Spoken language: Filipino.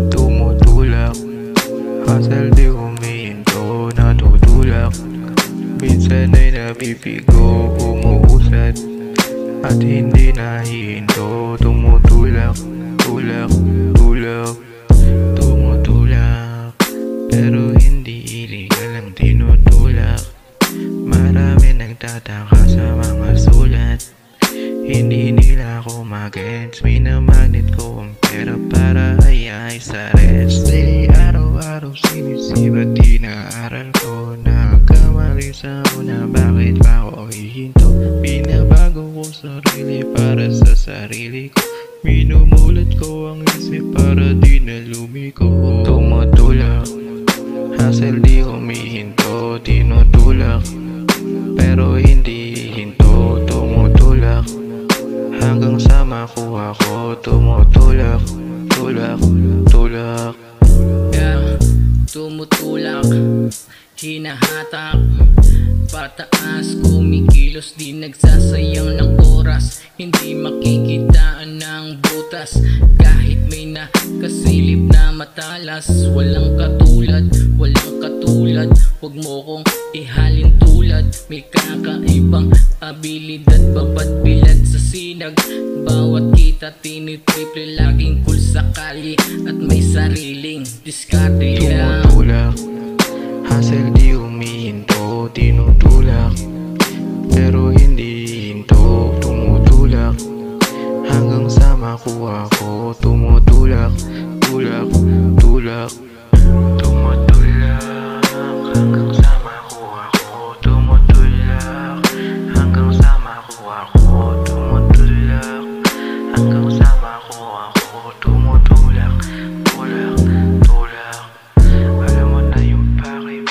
Tumutulak, hassle di humihinto, natutulak. Minsan ay nabibigo, umuusad at hindi nahihinto. Tumutulak, tulak, tulak, tumutulak. Pero hindi illegal ang tinutulak. Marami nagtataka sa mga sulat, hindi nila ako magets. Minamagnet ko ang pera para ay sa rest. Daily araw-araw sinisibat, di naaral ko. Nagkamali sa una, bakit pa ako hihinto? Binabago ko sarili para sa sarili ko. Minumulat ko ang isip para di na lumiko. Tumutulak, hassle di humihinto. Tinutulak, pero hindi hinto. Tumutulak, hanggang sa makuha ko. Tumutulak, tulak, tulak. Yeah, tumutulak, hinahatak pataas, kumikilos, di nagsasayang ng oras. Hindi makikitaan ng butas, kahit may nakasilip na matalas. Walang katulad, walang katulad. Huwag mo kong ihalin tulad. May kakaibang abilidad, babad bilad sa sinag. Bawat kita tinitriple, laging cool sa kali at may sariling diskarte. Tumutulak, hassle di humihinto. Tinutulak, pero hindi hinto. Tumutulak, hanggang sa makuha ko. Tumutulak, tulak, tulak. Tumutulak, hanggang sa makuha ko. Tumutulak, hanggang sa makuha ko. Tumutulak, hanggang sa makuha ko. Tumutulak, tulak, tulak. Alam mo na yung bakit